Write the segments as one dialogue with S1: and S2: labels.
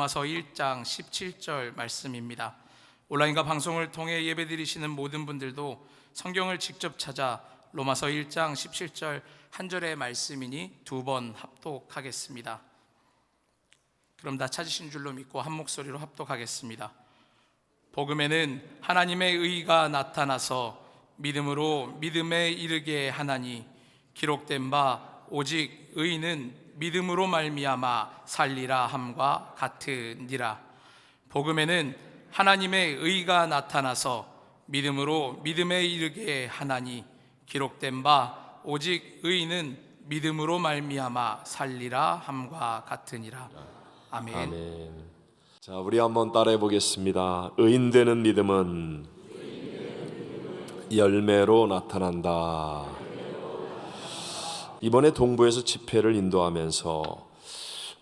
S1: 로마서 1장 17절 말씀입니다. 온라인과 방송을 통해 예배드리시는 모든 분들도 성경을 직접 찾아 로마서 1장 17절 한 절의 말씀이니 두 번 합독하겠습니다. 그럼 다 찾으신 줄로 믿고 한 목소리로 합독하겠습니다. 복음에는 하나님의 의가 나타나서 믿음으로 믿음에 이르게 하나니 기록된 바 오직 의인은 믿음으로 말미암아 살리라 함과 같으니라. 복음에는 하나님의 의가 나타나서 믿음으로 믿음에 이르게 하나니 기록된 바 오직 의인은 믿음으로 말미암아 살리라 함과 같으니라. 아멘.
S2: 아멘. 자, 우리 한번 따라해 보겠습니다. 의인 되는 믿음은 열매로 나타난다. 이번에 동부에서 집회를 인도하면서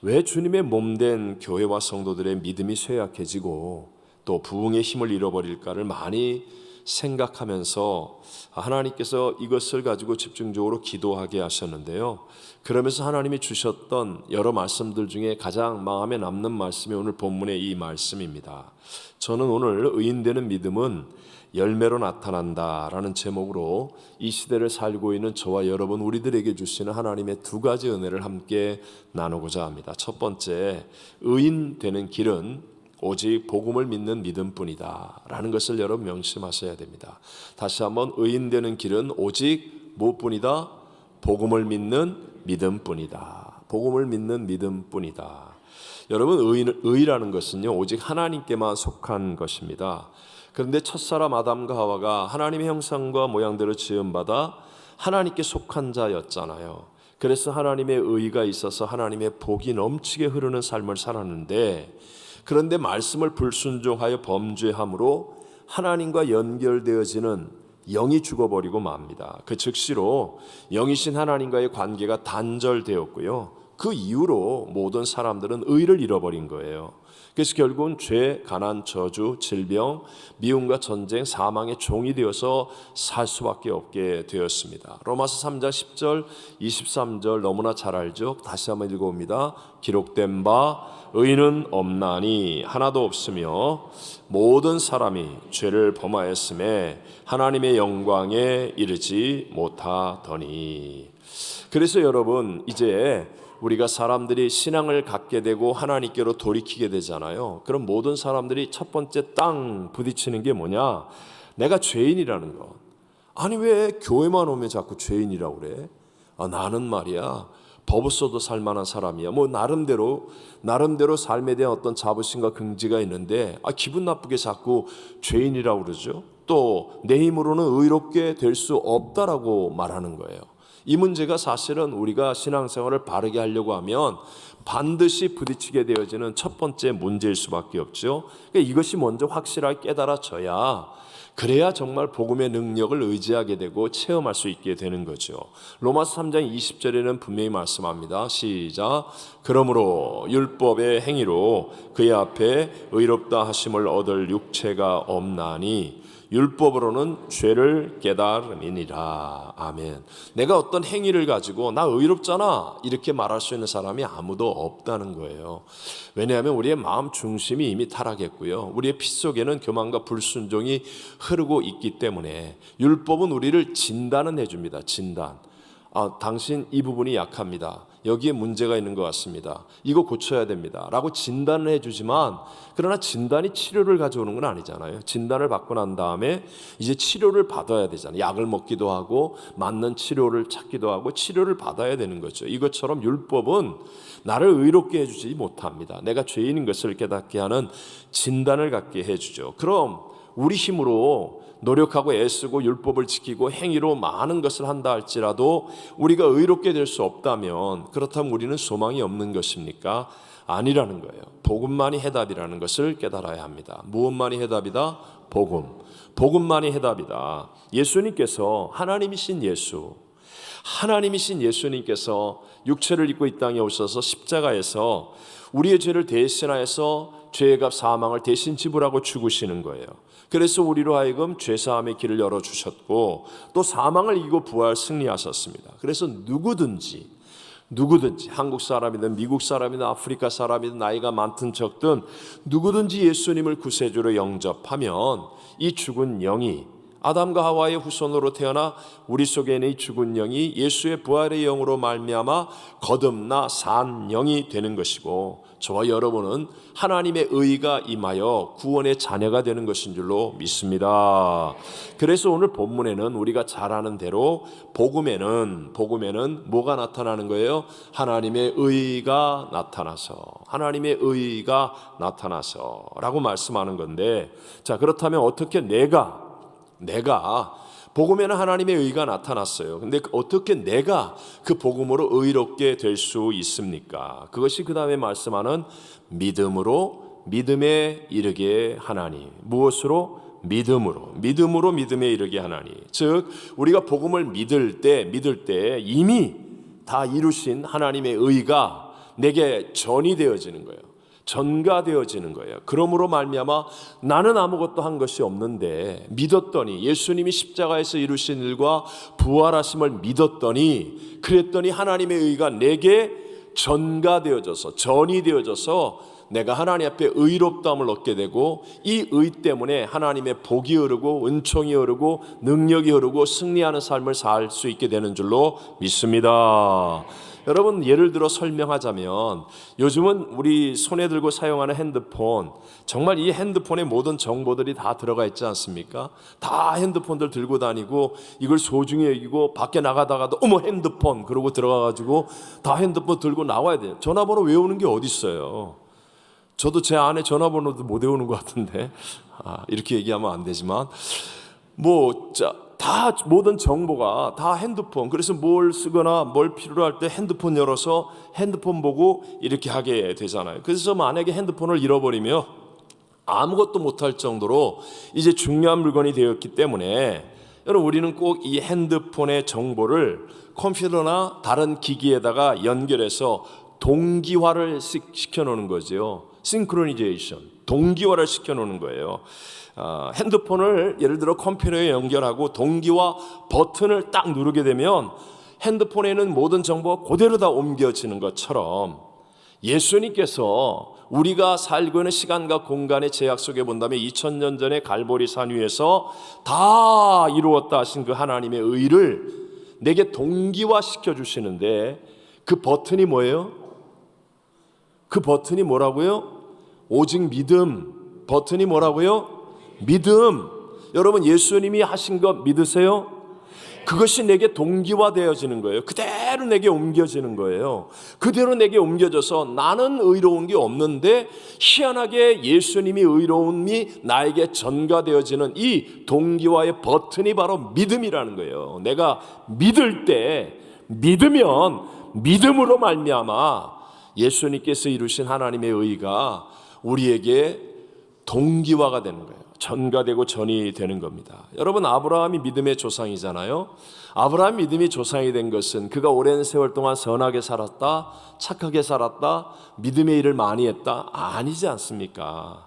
S2: 왜 주님의 몸된 교회와 성도들의 믿음이 쇠약해지고 또 부흥의 힘을 잃어버릴까를 많이 생각하면서 하나님께서 이것을 가지고 집중적으로 기도하게 하셨는데요. 그러면서 하나님이 주셨던 여러 말씀들 중에 가장 마음에 남는 말씀이 오늘 본문의 이 말씀입니다. 저는 오늘 의인 되는 믿음은 열매로 나타난다라는 제목으로 이 시대를 살고 있는 저와 여러분 우리들에게 주시는 하나님의 두 가지 은혜를 함께 나누고자 합니다. 첫 번째, 의인 되는 길은 오직 복음을 믿는 믿음뿐이다 라는 것을 여러분 명심하셔야 됩니다. 다시 한번, 의인 되는 길은 오직 무엇뿐이다? 복음을 믿는 믿음뿐이다. 복음을 믿는 믿음뿐이다. 여러분, 의라는 것은요 오직 하나님께만 속한 것입니다. 그런데 첫사람 아담과 하와가 하나님의 형상과 모양대로 지음받아 하나님께 속한 자였잖아요. 그래서 하나님의 의가 있어서 하나님의 복이 넘치게 흐르는 삶을 살았는데, 그런데 말씀을 불순종하여 범죄함으로 하나님과 연결되어지는 영이 죽어버리고 맙니다. 그 즉시로 영이신 하나님과의 관계가 단절되었고요. 그 이후로 모든 사람들은 의를 잃어버린 거예요. 그래서 결국은 죄, 가난, 저주, 질병, 미움과 전쟁, 사망의 종이 되어서 살 수밖에 없게 되었습니다. 로마서 3장 10절, 23절 너무나 잘 알죠? 다시 한번 읽어봅니다. 기록된 바 의인은 없나니 하나도 없으며 모든 사람이 죄를 범하였음에 하나님의 영광에 이르지 못하더니. 그래서 여러분, 이제 우리가 사람들이 신앙을 갖게 되고 하나님께로 돌이키게 되잖아요. 그럼 모든 사람들이 첫 번째 땅 부딪히는 게 뭐냐? 내가 죄인이라는 것. 아니, 왜 교회만 오면 자꾸 죄인이라고 그래? 나는 말이야 버릇어도 살만한 사람이야. 뭐 나름대로 삶에 대한 어떤 자부심과 긍지가 있는데 기분 나쁘게 자꾸 죄인이라고 그러죠. 또 내 힘으로는 의롭게 될 수 없다라고 말하는 거예요. 이 문제가 사실은 우리가 신앙생활을 바르게 하려고 하면 반드시 부딪히게 되어지는 첫 번째 문제일 수밖에 없죠. 그러니까 이것이 먼저 확실하게 깨달아져야, 그래야 정말 복음의 능력을 의지하게 되고 체험할 수 있게 되는 거죠. 로마서 3장 20절에는 분명히 말씀합니다. 시작. 그러므로 율법의 행위로 그의 앞에 의롭다 하심을 얻을 육체가 없나니 율법으로는 죄를 깨달음이니라. 아멘. 내가 어떤 행위를 가지고 나 의롭잖아 이렇게 말할 수 있는 사람이 아무도 없다는 거예요. 왜냐하면 우리의 마음 중심이 이미 타락했고요. 우리의 피 속에는 교만과 불순종이 흐르고 있기 때문에 율법은 우리를 진단은 해줍니다. 진단. 당신 이 부분이 약합니다. 여기에 문제가 있는 것 같습니다. 이거 고쳐야 됩니다. 라고 진단을 해주지만, 그러나 진단이 치료를 가져오는 건 아니잖아요. 진단을 받고 난 다음에 이제 치료를 받아야 되잖아요. 약을 먹기도 하고 맞는 치료를 찾기도 하고 치료를 받아야 되는 거죠. 이것처럼 율법은 나를 의롭게 해주지 못합니다. 내가 죄인인 것을 깨닫게 하는 진단을 갖게 해주죠. 그럼 우리 힘으로 노력하고 애쓰고 율법을 지키고 행위로 많은 것을 한다 할지라도 우리가 의롭게 될 수 없다면, 그렇다면 우리는 소망이 없는 것입니까? 아니라는 거예요. 복음만이 해답이라는 것을 깨달아야 합니다. 무엇만이 해답이다? 복음. 복음만이 해답이다. 예수님께서 하나님이신 예수님께서 육체를 입고 이 땅에 오셔서 십자가에서 우리의 죄를 대신하여서 죄의 값 사망을 대신 지불하고 죽으시는 거예요. 그래서 우리로 하여금 죄사함의 길을 열어주셨고 또 사망을 이기고 부활 승리하셨습니다. 그래서 누구든지 누구든지 한국 사람이든 미국 사람이든 아프리카 사람이든 나이가 많든 적든 누구든지 예수님을 구세주로 영접하면 이 죽은 영이 아담과 하와의 후손으로 태어나 우리 속에 있는 이 죽은 영이 예수의 부활의 영으로 말미암아 거듭나 산 영이 되는 것이고, 저와 여러분은 하나님의 의가 임하여 구원의 자녀가 되는 것인 줄로 믿습니다. 그래서 오늘 본문에는 우리가 잘 아는 대로 복음에는 뭐가 나타나는 거예요? 하나님의 의가 나타나서, 하나님의 의가 나타나서 라고 말씀하는 건데, 자, 그렇다면 어떻게 내가 복음에는 하나님의 의가 나타났어요. 근데 어떻게 내가 그 복음으로 의롭게 될 수 있습니까? 그것이 그 다음에 말씀하는 믿음에 이르게 하나니. 무엇으로? 믿음으로 믿음에 이르게 하나니. 즉 우리가 복음을 믿을 때 이미 다 이루신 하나님의 의가 내게 전이 되어지는 거예요. 전가되어지는 거예요. 그러므로 말미암아 나는 아무것도 한 것이 없는데 믿었더니, 예수님이 십자가에서 이루신 일과 부활하심을 믿었더니, 그랬더니 하나님의 의가 내게 전가되어져서, 전이 되어져서 내가 하나님 앞에 의롭다함을 얻게 되고, 이 의 때문에 하나님의 복이 흐르고 은총이 흐르고 능력이 흐르고 승리하는 삶을 살 수 있게 되는 줄로 믿습니다. 여러분, 예를 들어 설명하자면 요즘은 우리 손에 들고 사용하는 핸드폰, 정말 이 핸드폰에 모든 정보들이 다 들어가 있지 않습니까? 다 핸드폰들 들고 다니고 이걸 소중히 여기고 밖에 나가다가도 어머 핸드폰 그러고 들어가가지고 다 핸드폰 들고 나와야 돼요. 전화번호 외우는 게 어디 있어요? 저도 제 아내 전화번호도 못 외우는 것 같은데, 이렇게 얘기하면 안 되지만 다 모든 정보가 다 핸드폰. 그래서 뭘 쓰거나 뭘 필요로 할 때 핸드폰 열어서 핸드폰 보고 이렇게 하게 되잖아요. 그래서 만약에 핸드폰을 잃어버리면 아무것도 못할 정도로 이제 중요한 물건이 되었기 때문에, 여러분, 우리는 꼭 이 핸드폰의 정보를 컴퓨터나 다른 기기에다가 연결해서 동기화를 시켜놓는 거죠. 싱크로니제이션, 동기화를 시켜놓는 거예요. 핸드폰을 예를 들어 컴퓨터에 연결하고 동기화 버튼을 딱 누르게 되면 핸드폰에는 모든 정보가 그대로 다 옮겨지는 것처럼, 예수님께서 우리가 살고 있는 시간과 공간의 제약 속에 본다면 2000년 전에 갈보리 산 위에서 다 이루었다 하신 그 하나님의 의를 내게 동기화 시켜주시는데, 그 버튼이 뭐예요? 그 버튼이 뭐라고요? 오직 믿음. 버튼이 뭐라고요? 믿음. 여러분, 예수님이 하신 것 믿으세요? 그것이 내게 동기화되어지는 거예요. 그대로 내게 옮겨지는 거예요. 그대로 내게 옮겨져서 나는 의로운 게 없는데 희한하게 예수님이 의로움이 나에게 전가되어지는 이 동기화의 버튼이 바로 믿음이라는 거예요. 내가 믿을 때, 믿으면 믿음으로 말미암아 예수님께서 이루신 하나님의 의가 우리에게 동기화가 되는 거예요. 전가되고 전이 되는 겁니다. 여러분, 아브라함이 믿음의 조상이잖아요. 아브라함 믿음이 조상이 된 것은 그가 오랜 세월 동안 선하게 살았다, 착하게 살았다, 믿음의 일을 많이 했다, 아니지 않습니까?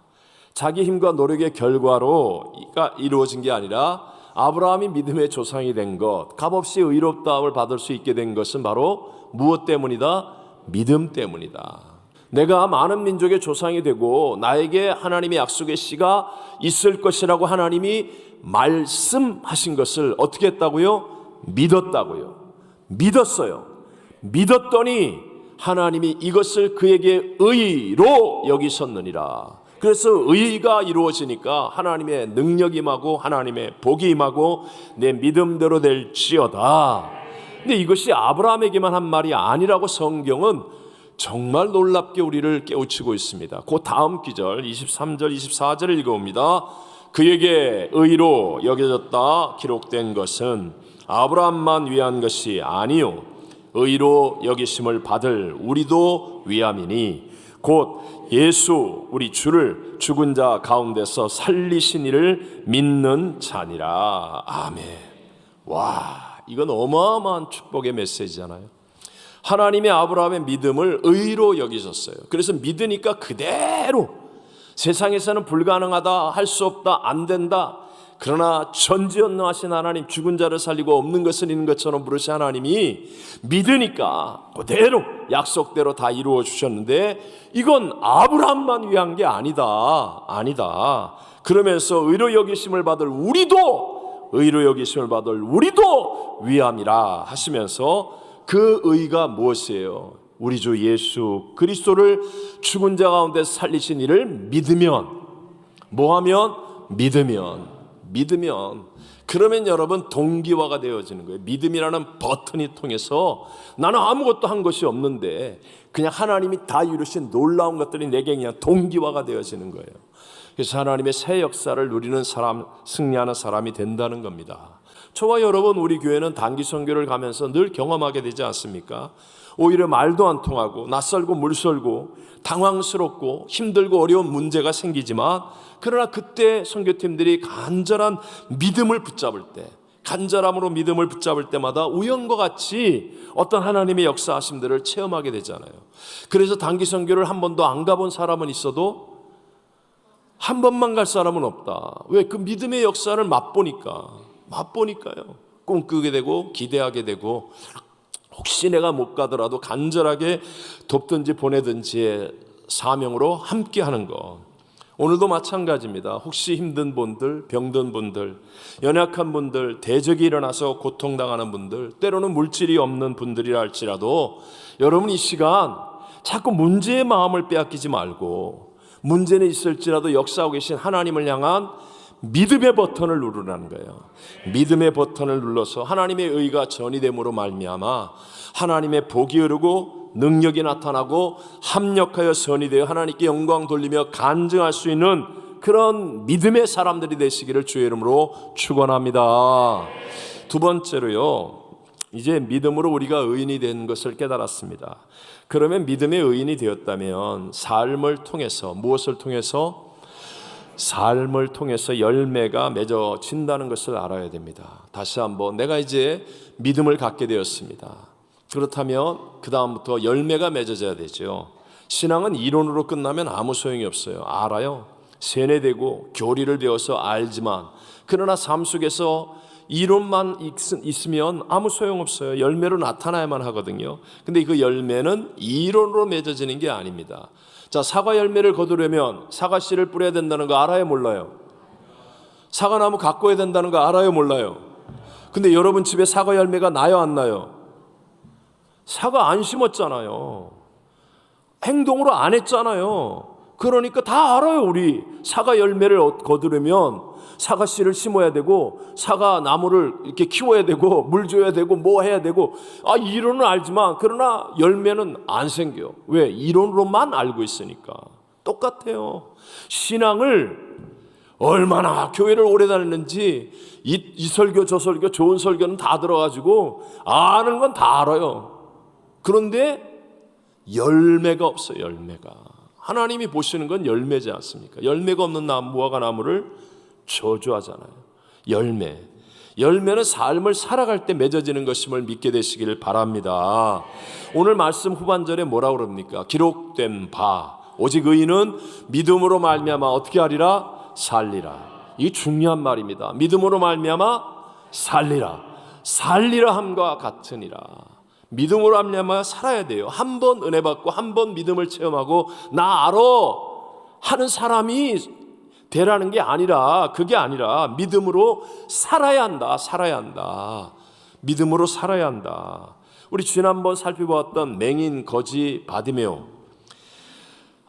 S2: 자기 힘과 노력의 결과로 이루어진 게 아니라 아브라함이 믿음의 조상이 된 것, 값없이 의롭다함을 받을 수 있게 된 것은 바로 무엇 때문이다? 믿음 때문이다. 내가 많은 민족의 조상이 되고 나에게 하나님의 약속의 씨가 있을 것이라고 하나님이 말씀하신 것을 어떻게 했다고요? 믿었다고요. 믿었어요. 믿었더니 하나님이 이것을 그에게 의로 여기셨느니라. 그래서 의가 이루어지니까 하나님의 능력이 임하고 하나님의 복이 임하고 내 믿음대로 될지어다. 근데 이것이 아브라함에게만 한 말이 아니라고 성경은 정말 놀랍게 우리를 깨우치고 있습니다. 그 다음 기절 23절 24절을 읽어봅니다. 그에게 의로 여겨졌다 기록된 것은 아브라함만 위한 것이 아니요 의로 여기심을 받을 우리도 위함이니 곧 예수 우리 주를 죽은 자 가운데서 살리신 이를 믿는 자니라. 아멘. 와, 이건 어마어마한 축복의 메시지잖아요. 하나님의 아브라함의 믿음을 의로 여기셨어요. 그래서 믿으니까 그대로 세상에서는 불가능하다, 할 수 없다, 안 된다, 그러나 전지전능하신 하나님, 죽은 자를 살리고 없는 것을 있는 것처럼 부르신 하나님이 믿으니까 그대로 약속대로 다 이루어 주셨는데 이건 아브라함만 위한 게 아니다. 그러면서 의로 여기심을 받을 우리도 위함이라 하시면서 그 의가 무엇이에요? 우리 주 예수 그리스도를 죽은 자 가운데 살리신 이를 믿으면, 뭐하면? 믿으면. 그러면 여러분 동기화가 되어지는 거예요. 믿음이라는 버튼이 통해서 나는 아무것도 한 것이 없는데 그냥 하나님이 다 이루신 놀라운 것들이 내게 그냥 동기화가 되어지는 거예요. 그래서 하나님의 새 역사를 누리는 사람, 승리하는 사람이 된다는 겁니다. 저와 여러분, 우리 교회는 단기 선교를 가면서 늘 경험하게 되지 않습니까? 오히려 말도 안 통하고 낯설고 물설고 당황스럽고 힘들고 어려운 문제가 생기지만, 그러나 그때 선교팀들이 간절한 믿음을 붙잡을 때, 간절함으로 믿음을 붙잡을 때마다 우연과 같이 어떤 하나님의 역사하심들을 체험하게 되잖아요. 그래서 단기 선교를 한 번도 안 가본 사람은 있어도 한 번만 갈 사람은 없다. 왜? 그 믿음의 역사를 맛보니까요. 꿈꾸게 되고 기대하게 되고, 혹시 내가 못 가더라도 간절하게 돕든지 보내든지의 사명으로 함께 하는 것. 오늘도 마찬가지입니다. 혹시 힘든 분들, 병든 분들, 연약한 분들, 대적이 일어나서 고통당하는 분들, 때로는 물질이 없는 분들이라 할지라도 여러분 이 시간 자꾸 문제의 마음을 빼앗기지 말고, 문제는 있을지라도 역사하고 계신 하나님을 향한 믿음의 버튼을 누르라는 거예요. 믿음의 버튼을 눌러서 하나님의 의가 전이됨으로 말미암아 하나님의 복이 흐르고 능력이 나타나고 합력하여 선이 되어 하나님께 영광 돌리며 간증할 수 있는 그런 믿음의 사람들이 되시기를 주의 이름으로 축원합니다. 두 번째로요, 이제 믿음으로 우리가 의인이 된 것을 깨달았습니다. 그러면 믿음의 의인이 되었다면 삶을 통해서, 무엇을 통해서? 삶을 통해서 열매가 맺어진다는 것을 알아야 됩니다. 다시 한번, 내가 이제 믿음을 갖게 되었습니다. 그렇다면 그 다음부터 열매가 맺어져야 되죠. 신앙은 이론으로 끝나면 아무 소용이 없어요. 알아요. 세뇌되고 교리를 배워서 알지만, 그러나 삶 속에서 이론만 있으면 아무 소용없어요. 열매로 나타나야만 하거든요. 근데 그 열매는 이론으로 맺어지는 게 아닙니다. 자, 사과 열매를 거두려면 사과 씨를 뿌려야 된다는 거 알아요, 몰라요? 사과나무 가꿔야 된다는 거 알아요, 몰라요? 근데 여러분 집에 사과 열매가 나요, 안 나요? 사과 안 심었잖아요. 행동으로 안 했잖아요. 그러니까 다 알아요. 우리 사과 열매를 거두려면 사과 씨를 심어야 되고, 사과 나무를 이렇게 키워야 되고, 물 줘야 되고, 뭐 해야 되고, 이론은 알지만 그러나 열매는 안 생겨. 왜? 이론으로만 알고 있으니까. 똑같아요. 신앙을 얼마나 교회를 오래 다녔는지 이 설교 저 설교 좋은 설교는 다 들어가지고 아는 건 다 알아요. 그런데 열매가 없어요. 열매가. 하나님이 보시는 건 열매지 않습니까? 열매가 없는 무화과 나무를 저주하잖아요. 열매는 삶을 살아갈 때 맺어지는 것임을 믿게 되시기를 바랍니다. 오늘 말씀 후반절에 뭐라 그럽니까? 기록된 바 오직 의인은 믿음으로 말미암아 어떻게 하리라? 살리라. 이 중요한 말입니다. 믿음으로 말미암아 살리라. 살리라 함과 같으니라. 믿음으로 말미암아 살아야 돼요. 한 번 은혜 받고 한 번 믿음을 체험하고 나 알아 하는 사람이 되라는 게 아니라, 그게 아니라 믿음으로 살아야 한다. 믿음으로 살아야 한다. 우리 지난번 살펴보았던 맹인 거지 바디메오,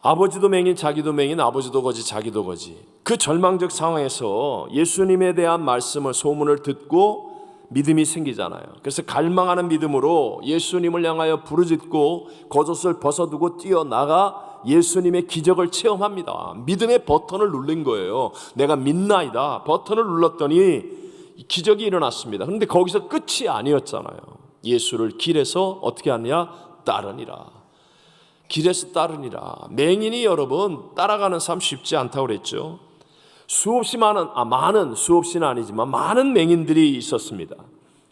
S2: 아버지도 맹인 자기도 맹인, 아버지도 거지 자기도 거지. 그 절망적 상황에서 예수님에 대한 말씀을, 소문을 듣고 믿음이 생기잖아요. 그래서 갈망하는 믿음으로 예수님을 향하여 부르짖고 겉옷을 벗어두고 뛰어나가 예수님의 기적을 체험합니다. 믿음의 버튼을 누른 거예요. 내가 믿나이다. 버튼을 눌렀더니 기적이 일어났습니다. 그런데 거기서 끝이 아니었잖아요. 예수를 길에서 어떻게 하느냐? 따르니라. 길에서 따르니라. 맹인이 여러분 따라가는 삶 쉽지 않다고 그랬죠. 수없이는 아니지만 많은 맹인들이 있었습니다.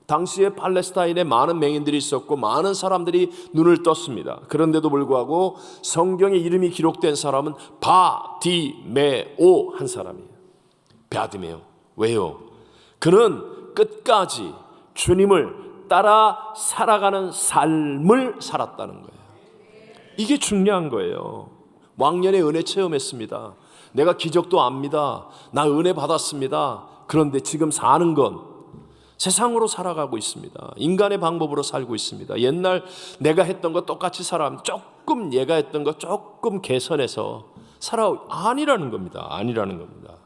S2: 당시에 팔레스타인에 많은 맹인들이 있었고 많은 사람들이 눈을 떴습니다. 그런데도 불구하고 성경에 이름이 기록된 사람은 바디메오 한 사람이에요. 바디메오. 왜요? 그는 끝까지 주님을 따라 살아가는 삶을 살았다는 거예요. 이게 중요한 거예요. 왕년에 은혜 체험했습니다. 내가 기적도 압니다. 나 은혜 받았습니다. 그런데 지금 사는 건 세상으로 살아가고 있습니다. 인간의 방법으로 살고 있습니다. 옛날 내가 했던 거 똑같이 살아가면 조금 얘가 했던 거 조금 개선해서 아니라는 겁니다. 아니라는 겁니다.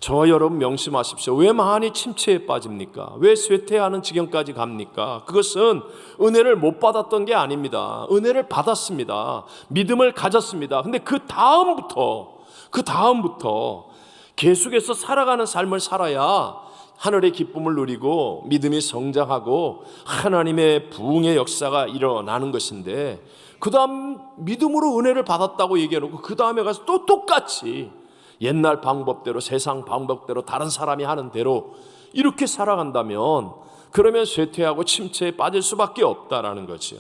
S2: 저와 여러분 명심하십시오. 왜 많이 침체에 빠집니까? 왜 쇠퇴하는 지경까지 갑니까? 그것은 은혜를 못 받았던 게 아닙니다. 은혜를 받았습니다. 믿음을 가졌습니다. 근데 그 다음부터 계속해서 살아가는 삶을 살아야 하늘의 기쁨을 누리고 믿음이 성장하고 하나님의 부흥의 역사가 일어나는 것인데, 그 다음 믿음으로 은혜를 받았다고 얘기해놓고 그 다음에 가서 또 똑같이 옛날 방법대로, 세상 방법대로, 다른 사람이 하는 대로 이렇게 살아간다면 그러면 쇠퇴하고 침체에 빠질 수밖에 없다라는 거죠.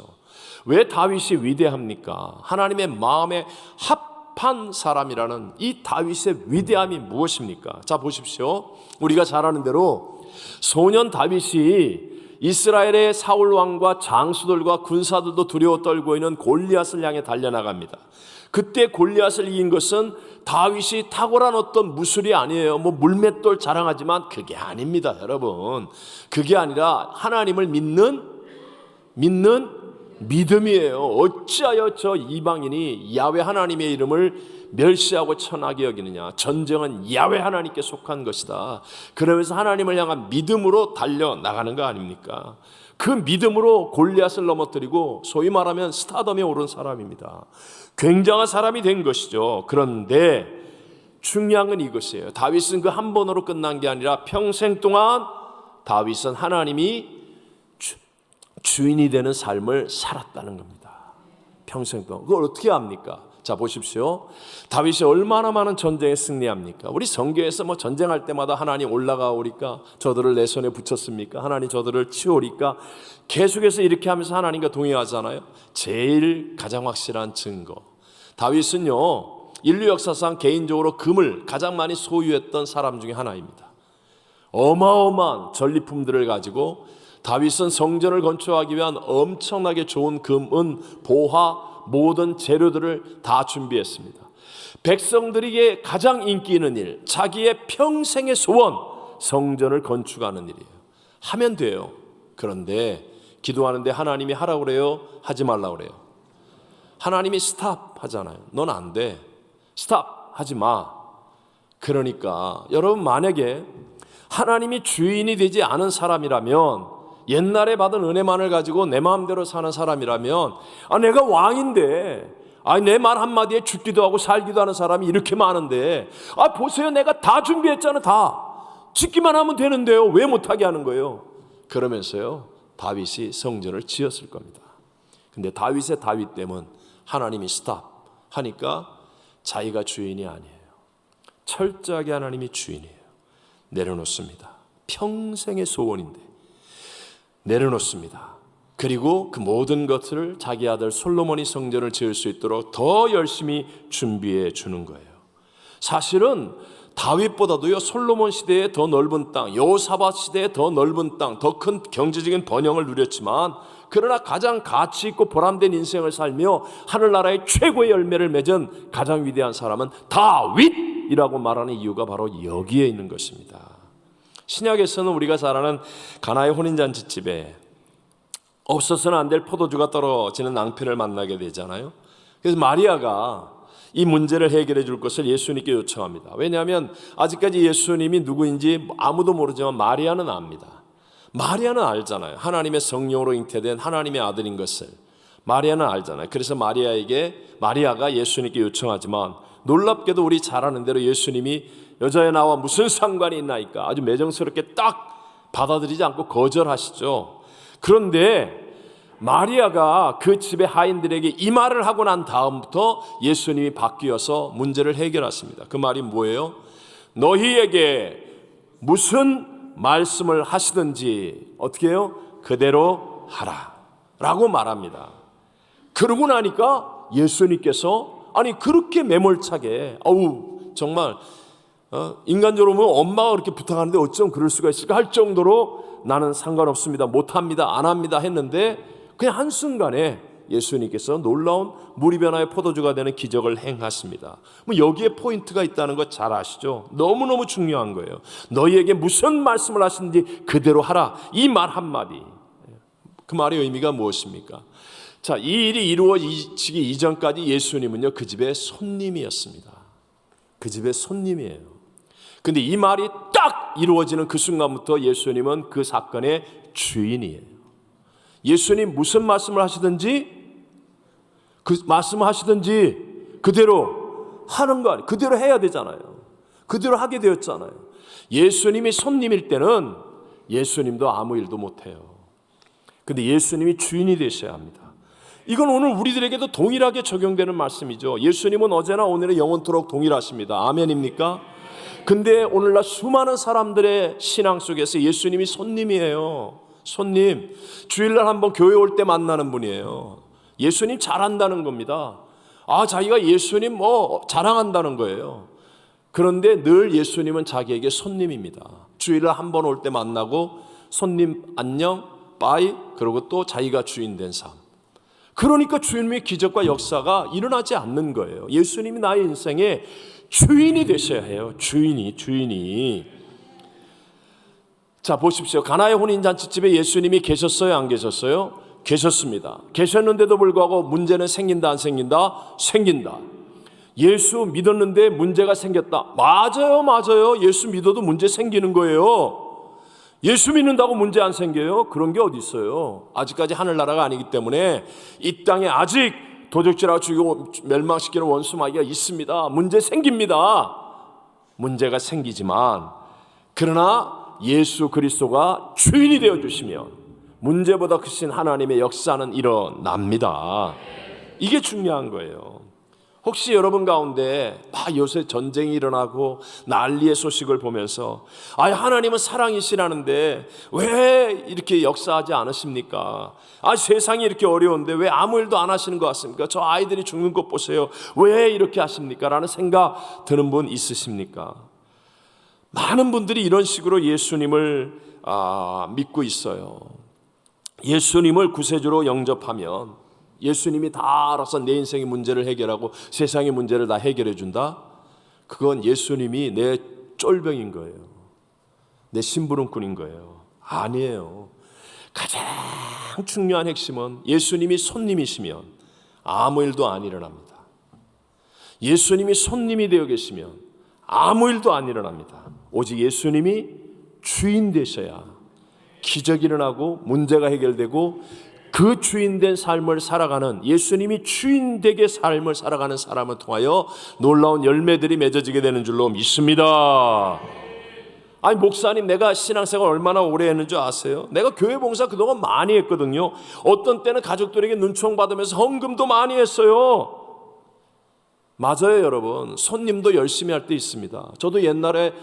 S2: 왜 다윗이 위대합니까? 하나님의 마음에 합한 사람이라는 이 다윗의 위대함이 무엇입니까? 자, 보십시오. 우리가 잘 아는 대로 소년 다윗이 이스라엘의 사울 왕과 장수들과 군사들도 두려워 떨고 있는 골리앗을 향해 달려나갑니다. 그때 골리앗을 이긴 것은 다윗이 탁월한 어떤 무술이 아니에요. 물맷돌 자랑하지만 그게 아닙니다, 여러분. 그게 아니라 하나님을 믿는 믿음이에요. 어찌하여 저 이방인이 야훼 하나님의 이름을 멸시하고 천하게 여기느냐. 전쟁은 야훼 하나님께 속한 것이다. 그러면서 하나님을 향한 믿음으로 달려나가는 거 아닙니까? 그 믿음으로 골리앗을 넘어뜨리고 소위 말하면 스타덤에 오른 사람입니다. 굉장한 사람이 된 것이죠. 그런데 중요한 건 이것이에요. 다윗은 그 한 번으로 끝난 게 아니라 평생 동안 다윗은 하나님이 주인이 되는 삶을 살았다는 겁니다. 평생 동안. 그걸 어떻게 합니까? 자, 보십시오. 다윗이 얼마나 많은 전쟁에 승리합니까? 우리 성경에서 전쟁할 때마다 하나님 올라가 오리까? 저들을 내 손에 붙였습니까? 하나님 저들을 치우리까? 계속해서 이렇게 하면서 하나님과 동의하잖아요. 제일 가장 확실한 증거. 다윗은요, 인류 역사상 개인적으로 금을 가장 많이 소유했던 사람 중에 하나입니다. 어마어마한 전리품들을 가지고 다윗은 성전을 건축하기 위한 엄청나게 좋은 금, 은, 보화, 모든 재료들을 다 준비했습니다. 백성들에게 가장 인기 있는 일, 자기의 평생의 소원, 성전을 건축하는 일이에요. 하면 돼요. 그런데 기도하는데 하나님이 하라고 그래요? 하지 말라고 그래요? 하나님이 스탑 하잖아요. 넌 안 돼. 스탑 하지 마. 그러니까 여러분, 만약에 하나님이 주인이 되지 않은 사람이라면, 옛날에 받은 은혜만을 가지고 내 마음대로 사는 사람이라면, 내가 왕인데, 내 말 한마디에 죽기도 하고 살기도 하는 사람이 이렇게 많은데, 보세요, 내가 다 준비했잖아. 다 짓기만 하면 되는데요, 왜 못하게 하는 거예요? 그러면서요, 다윗이 성전을 지었을 겁니다. 근데 다윗의 다윗됨은 하나님이 스탑 하니까 자기가 주인이 아니에요. 철저하게 하나님이 주인이에요. 내려놓습니다. 평생의 소원인데 내려놓습니다. 그리고 그 모든 것을 자기 아들 솔로몬이 성전을 지을 수 있도록 더 열심히 준비해 주는 거예요. 사실은 다윗보다도요, 솔로몬 시대에 더 넓은 땅, 여호사밧 시대에 더 넓은 땅, 더 큰 경제적인 번영을 누렸지만, 그러나 가장 가치 있고 보람된 인생을 살며 하늘나라의 최고의 열매를 맺은 가장 위대한 사람은 다윗이라고 말하는 이유가 바로 여기에 있는 것입니다. 신약에서는 우리가 잘 아는 가나의 혼인잔치집에 없어서는 안 될 포도주가 떨어지는 낭패를 만나게 되잖아요. 그래서 마리아가 이 문제를 해결해 줄 것을 예수님께 요청합니다. 왜냐하면 아직까지 예수님이 누구인지 아무도 모르지만 마리아는 압니다. 마리아는 알잖아요. 하나님의 성령으로 잉태된 하나님의 아들인 것을 마리아는 알잖아요. 그래서 마리아가 예수님께 요청하지만, 놀랍게도 우리 잘 아는 대로 예수님이 여자의 나와 무슨 상관이 있나이까 아주 매정스럽게 딱 받아들이지 않고 거절하시죠. 그런데 마리아가 그 집의 하인들에게 이 말을 하고 난 다음부터 예수님이 바뀌어서 문제를 해결하십니다. 그 말이 뭐예요? 너희에게 무슨 말씀을 하시든지 어떻게 해요? 그대로 하라 라고 말합니다. 그러고 나니까 예수님께서 그렇게 매몰차게 정말 인간적으로 보면 엄마가 그렇게 부탁하는데 어쩜 그럴 수가 있을까 할 정도로 나는 상관없습니다, 못합니다, 안 합니다 했는데 그냥 한순간에 예수님께서 놀라운 물이 변화의 포도주가 되는 기적을 행하십니다. 뭐 여기에 포인트가 있다는 거 잘 아시죠? 너무너무 중요한 거예요. 너희에게 무슨 말씀을 하시는지 그대로 하라. 이 말 한마디. 그 말의 의미가 무엇입니까? 자, 이 일이 이루어지기 이전까지 예수님은요, 그 집의 손님이었습니다. 그 집의 손님이에요. 근데 이 말이 딱 이루어지는 그 순간부터 예수님은 그 사건의 주인이에요. 예수님 무슨 말씀을 하시든지 그 말씀을 하시든지 그대로 하는 거 아니에요. 그대로 해야 되잖아요. 그대로 하게 되었잖아요. 예수님이 손님일 때는 예수님도 아무 일도 못해요. 근데 예수님이 주인이 되셔야 합니다. 이건 오늘 우리들에게도 동일하게 적용되는 말씀이죠. 예수님은 어제나 오늘은 영원토록 동일하십니다. 아멘입니까? 근데 오늘날 수많은 사람들의 신앙 속에서 예수님이 손님이에요. 손님, 주일날 한번 교회 올 때 만나는 분이에요. 예수님 잘한다는 겁니다. 자기가 예수님 자랑한다는 거예요. 그런데 늘 예수님은 자기에게 손님입니다. 주일날 한번 올 때 만나고 손님 안녕, 빠이, 그리고 또 자기가 주인 된 삶. 그러니까 주님의 기적과 역사가 일어나지 않는 거예요. 예수님이 나의 인생의 주인이 되셔야 해요. 주인이. 자, 보십시오. 가나의 혼인잔치집에 예수님이 계셨어요, 안 계셨어요? 계셨습니다. 계셨는데도 불구하고 문제는 생긴다, 안 생긴다? 생긴다. 예수 믿었는데 문제가 생겼다. 맞아요. 예수 믿어도 문제 생기는 거예요. 예수 믿는다고 문제 안 생겨요? 그런 게 어디 있어요? 아직까지 하늘나라가 아니기 때문에 이 땅에 아직 도적질하고 죽이고 멸망시키는 원수 마귀가 있습니다. 문제 생깁니다. 문제가 생기지만 그러나 예수 그리스도가 주인이 되어주시면 문제보다 크신 하나님의 역사는 일어납니다. 이게 중요한 거예요. 혹시 여러분 가운데 요새 전쟁이 일어나고 난리의 소식을 보면서 하나님은 사랑이시라는데 왜 이렇게 역사하지 않으십니까? 세상이 이렇게 어려운데 왜 아무 일도 안 하시는 것 같습니까? 저 아이들이 죽는 것 보세요. 왜 이렇게 하십니까? 라는 생각 드는 분 있으십니까? 많은 분들이 이런 식으로 예수님을 믿고 있어요. 예수님을 구세주로 영접하면 예수님이 다 알아서 내 인생의 문제를 해결하고 세상의 문제를 다 해결해 준다? 그건 예수님이 내 쫄병인 거예요. 내 심부름꾼인 거예요. 아니에요. 가장 중요한 핵심은 예수님이 손님이시면 아무 일도 안 일어납니다. 예수님이 손님이 되어 계시면 아무 일도 안 일어납니다. 오직 예수님이 주인 되셔야 기적이 일어나고 문제가 해결되고 그 주인된 삶을 살아가는 예수님이 주인되게 삶을 살아가는 사람을 통하여 놀라운 열매들이 맺어지게 되는 줄로 믿습니다. 목사님, 내가 신앙생활 얼마나 오래 했는 줄 아세요? 내가 교회 봉사 그동안 많이 했거든요. 어떤 때는 가족들에게 눈총 받으면서 헌금도 많이 했어요. 맞아요, 여러분. 손님도 열심히 할 때 있습니다. 저도 옛날에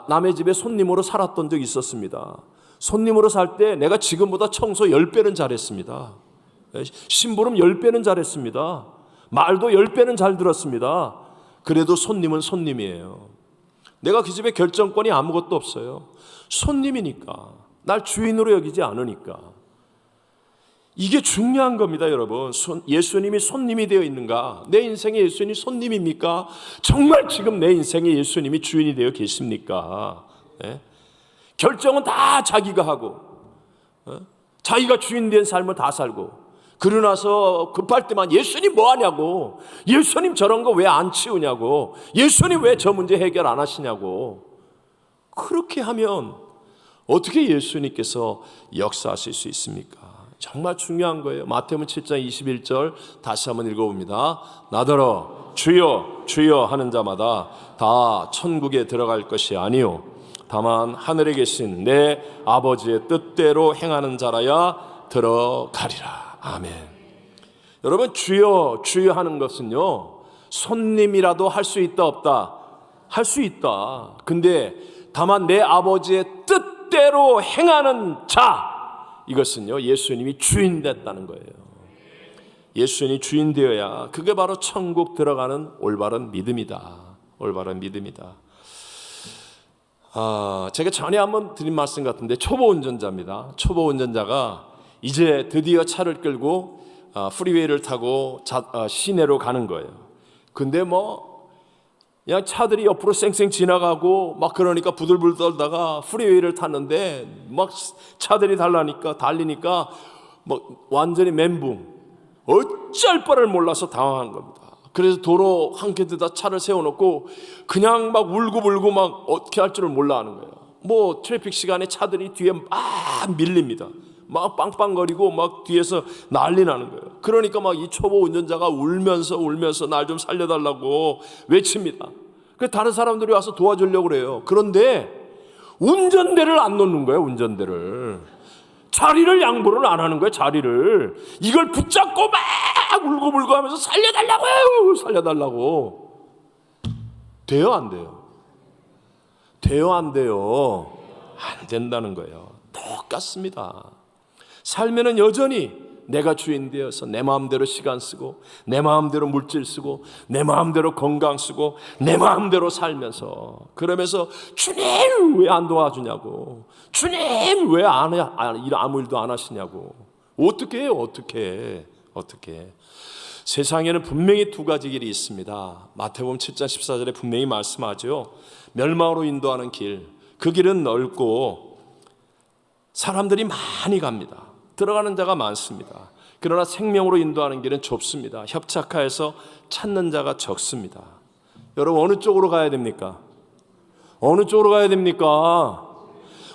S2: 남의 집에 손님으로 살았던 적이 있었습니다. 손님으로 살 때 내가 지금보다 청소 10배는 잘했습니다. 심부름 10배는 잘했습니다. 말도 10배는 잘 들었습니다. 그래도 손님은 손님이에요. 내가 그 집에 결정권이 아무것도 없어요. 손님이니까. 날 주인으로 여기지 않으니까. 이게 중요한 겁니다, 여러분. 예수님이 손님이 되어 있는가? 내 인생에 예수님이 손님입니까? 정말 지금 내 인생에 예수님이 주인이 되어 계십니까? 네? 결정은 다 자기가 하고 자기가 주인된 삶을 다 살고 그러고 나서 급할 때만 예수님 뭐 하냐고, 예수님 저런 거 왜 안 치우냐고, 예수님 왜 저 문제 해결 안 하시냐고. 그렇게 하면 어떻게 예수님께서 역사하실 수 있습니까? 정말 중요한 거예요. 마태복음 7장 21절 다시 한번 읽어봅니다. 나더러 주여 주여 하는 자마다 다 천국에 들어갈 것이 아니요 다만 하늘에 계신 내 아버지의 뜻대로 행하는 자라야 들어가리라. 아멘. 여러분, 주여 주여 하는 것은요, 손님이라도 할 수 있다 없다? 할 수 있다. 근데 다만 내 아버지의 뜻대로 행하는 자, 이것은요 예수님이 주인 됐다는 거예요. 예수님이 주인 되어야 그게 바로 천국 들어가는 올바른 믿음이다. 올바른 믿음이다. 제가 전에 한번 드린 말씀 같은데 초보 운전자입니다. 초보 운전자가 이제 드디어 차를 끌고 프리웨이를 타고 시내로 가는 거예요. 근데 그냥 차들이 옆으로 쌩쌩 지나가고 막 그러니까 부들부들 떨다가 프리웨이를 탔는데 막 차들이 달리니까 완전히 멘붕, 어찌할 바를 몰라서 당황한 겁니다. 그래서 도로 한켠에다 차를 세워놓고 그냥 막 울고불고 막 어떻게 할 줄을 몰라 하는 거예요. 트래픽 시간에 차들이 뒤에 막 밀립니다. 막 빵빵거리고 막 뒤에서 난리 나는 거예요. 그러니까 막 이 초보 운전자가 울면서 날 좀 살려달라고 외칩니다. 그래서 다른 사람들이 와서 도와주려고 그래요. 그런데 운전대를 안 놓는 거예요. 운전대를. 자리를 양보를 안 하는 거예요. 자리를. 이걸 붙잡고 막 울고불고 하면서 살려달라고. 돼요, 안 돼요? 돼요, 안 돼요? 안 된다는 거예요. 똑같습니다. 살면은 여전히 내가 주인 되어서 내 마음대로 시간 쓰고 내 마음대로 물질 쓰고 내 마음대로 건강 쓰고 내 마음대로 살면서 그러면서 주님 왜 안 도와주냐고, 주님 왜 아무 일도 안 하시냐고. 어떻게 해요? 어떻게. 세상에는 분명히 두 가지 길이 있습니다. 마태복음 7장 14절에 분명히 말씀하죠. 멸망으로 인도하는 길, 그 길은 넓고 사람들이 많이 갑니다. 들어가는 자가 많습니다. 그러나 생명으로 인도하는 길은 좁습니다. 협착하여서 찾는 자가 적습니다. 여러분, 어느 쪽으로 가야 됩니까? 어느 쪽으로 가야 됩니까?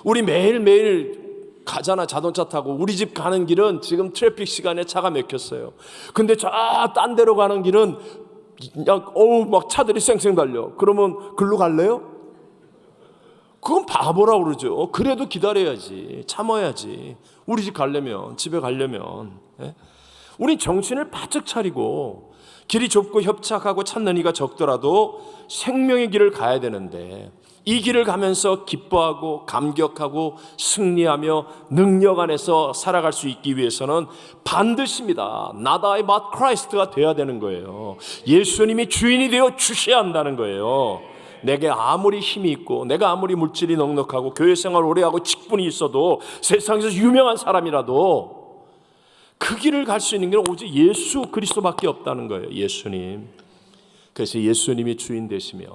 S2: 우리 매일매일 가잖아. 자동차 타고 우리 집 가는 길은 지금 트래픽 시간에 차가 막혔어요. 근데 저 딴 데로 가는 길은 그냥 막 차들이 쌩쌩 달려. 그러면 글로 갈래요? 그건 바보라고 그러죠. 그래도 기다려야지, 참아야지. 우리 집 가려면, 집에 가려면. 우린 정신을 바짝 차리고 길이 좁고 협착하고 찾는 이가 적더라도 생명의 길을 가야 되는데, 이 길을 가면서 기뻐하고 감격하고 승리하며 능력 안에서 살아갈 수 있기 위해서는 반드시입니다. Not I but Christ가 돼야 되는 거예요. 예수님이 주인이 되어 주셔야 한다는 거예요. 내게 아무리 힘이 있고 내가 아무리 물질이 넉넉하고 교회 생활 오래 하고 직분이 있어도 세상에서 유명한 사람이라도 그 길을 갈 수 있는 게 오직 예수 그리스도밖에 없다는 거예요. 예수님. 그래서 예수님이 주인 되시면,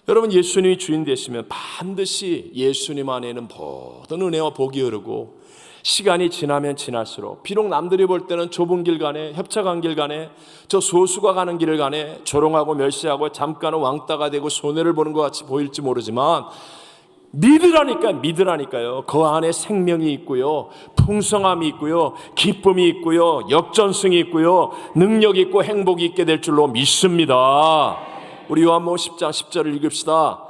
S2: 여러분, 예수님이 주인 되시면 반드시 예수님 안에는 모든 은혜와 복이 흐르고, 시간이 지나면 지날수록 비록 남들이 볼 때는 좁은 길 가네, 협착한 길 가네, 저 소수가 가는 길을 가네, 조롱하고 멸시하고 잠깐은 왕따가 되고 손해를 보는 것 같이 보일지 모르지만 믿으라니까요. 그 안에 생명이 있고요, 풍성함이 있고요, 기쁨이 있고요, 역전승이 있고요, 능력이 있고 행복이 있게 될 줄로 믿습니다. 우리 요한복음 10장 10절을 읽읍시다.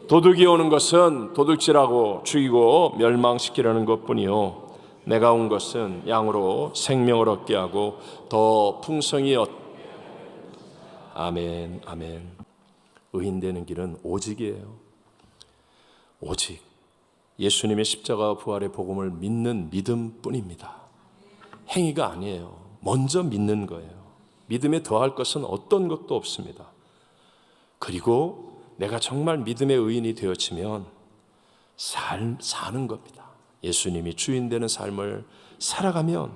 S2: 도둑이 오는 것은 도둑질하고 죽이고 멸망시키려는 것뿐이요, 내가 온 것은 양으로 생명을 얻게 하고 더 풍성히 아멘. 의인 되는 길은 오직이에요. 오직 예수님의 십자가와 부활의 복음을 믿는 믿음뿐입니다. 행위가 아니에요. 먼저 믿는 거예요. 믿음에 더할 것은 어떤 것도 없습니다. 그리고 내가 정말 믿음의 의인이 되어지면 사는 겁니다. 예수님이 주인 되는 삶을 살아가면,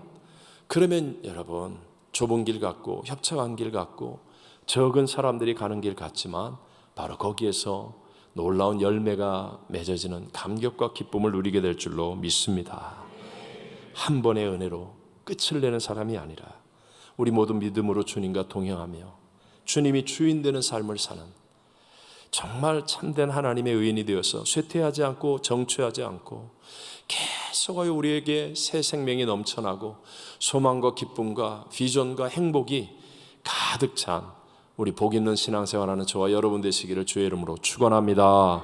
S2: 그러면 여러분, 좁은 길 같고 협착한 길 같고 적은 사람들이 가는 길 같지만 바로 거기에서 놀라운 열매가 맺어지는 감격과 기쁨을 누리게 될 줄로 믿습니다. 한 번의 은혜로 끝을 내는 사람이 아니라 우리 모두 믿음으로 주님과 동행하며 주님이 주인 되는 삶을 사는 정말 참된 하나님의 의인이 되어서 쇠퇴하지 않고 정취하지 않고 계속 우리에게 새 생명이 넘쳐나고 소망과 기쁨과 비전과 행복이 가득 찬 우리 복 있는 신앙생활하는 저와 여러분 되시기를 주의 이름으로 축원합니다.